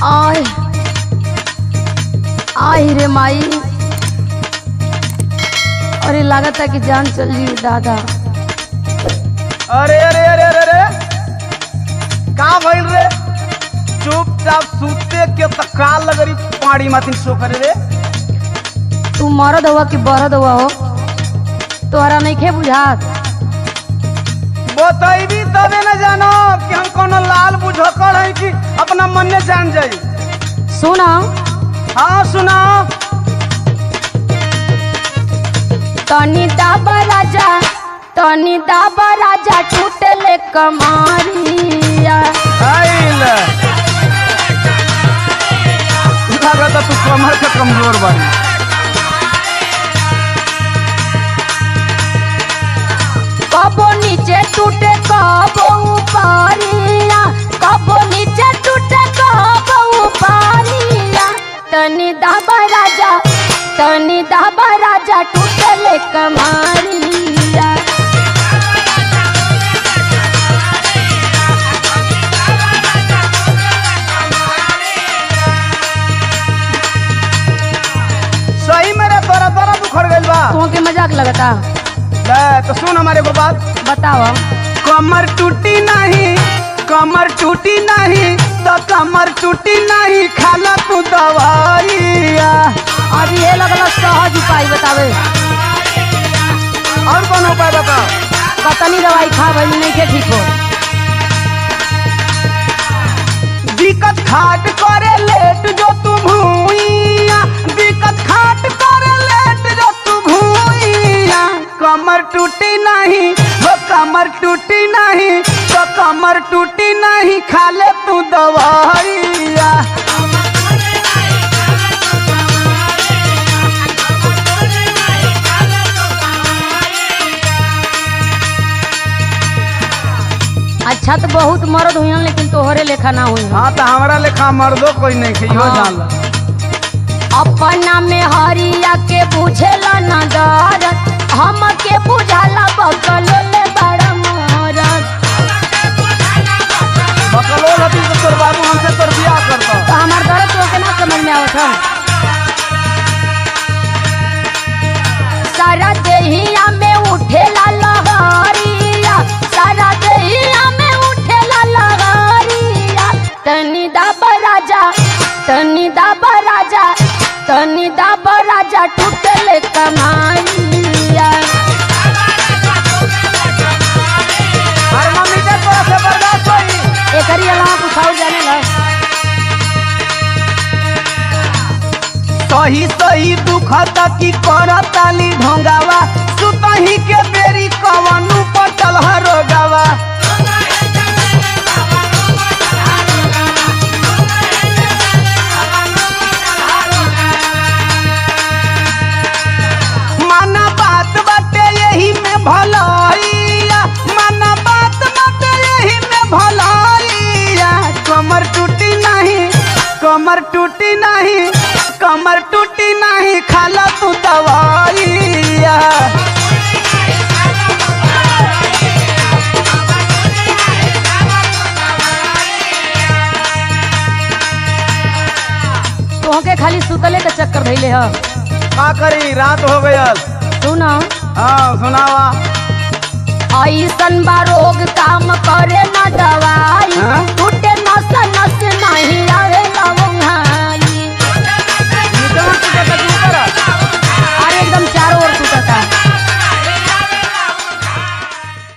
आय आय रे माई, अरे लागत है कि जान चल जी दादा। अरे अरे अरे अरे अरे का भइल रे? चुपचाप सूते के तकाल लगरी पाड़ी माथिन सो करे रे। तू मरद हुआ कि बरद हुआ हो, तोहरा नहीं खे बुझात। बतैबी तबे न जानो कि हम कोनो लाल बुझकर है कि अपना मन ने जान जाई। सुना, हाँ सुनाओ। तनी दाबा राजा, तनी दाबा राजा, टूटले कमारिया। आइल लागत तू कमर के कमजोर बानी। कबो नीचे टूटे कबो ऊपरिया, कबो नीचे टूटे कबो ऊपरिया। तनी दाबा राजा, तनी दाबा राजा, टूटले कमारिया। सही मेरे तोरा तोरा उखड़ गइल बा। तुमके मजाक लगता? ले तो सुन हमारे को बात। बताओ। कमर टूटी नहीं, कमर टूटी नहीं तो कमर टूटी नहीं, खाला तू दवाइया। अब ये लगल सहज उपाय बतावे। और कौन उपाय बता? कतनी दवाई खा भाई नहीं के ठीक हो। दिक्कत खाट करे लेट जो तू भूइया, दिक्कत खाट करे लेट जो तू भूइया। कमर टूटी नहीं वो कमर टूटी नहीं तो कमर टूटी नहीं, खा ले तू दवाइया। अच्छा तो बहुत मर्द हुई लेकिन तोहरे लेखा ना हुई। हाँ तो हमारा लेखा मर्दो कोई नहीं खियो जान ला। अपना में हरिया के बुझेला ना दरद, हम के बुझाला बकलो ले बड़ा मोरत। बकलो लती तो तोर बाबू हमसे तोर बियाह करता। तो हमार दर्द तो के ना समझ में आवत है। सारा देहिया में उठेला लहरिया, सारा देहिया में उठेला लहरिया। तनी दाबा राजा, तनी दाबा राजा, तनी दाबा राजा, टूटले कमारिया। अरे मम्मी के तोरा से बर्दाश्त होई। एकरी अलावा कुछ और जाने ला। सही सही दुखता की करताली ढोंगावा, सुतही के बेरी कवनु पटल हरोगावा। माना बात बाटे यही में भलाइया, माना बात बाटे यही में भलाइया। कमर टूटी नहीं, कमर टूटी नहीं, कमर टूटी नहीं, खाला तू दवाइया। तोहके खाली सुतले के चक्कर धैले ह। का करी रात हो गयल। सुना, हाँ सुनावा। ऐसन बा रोग काम करे ना दवाई, हाँ? टूटे नस नस नहीं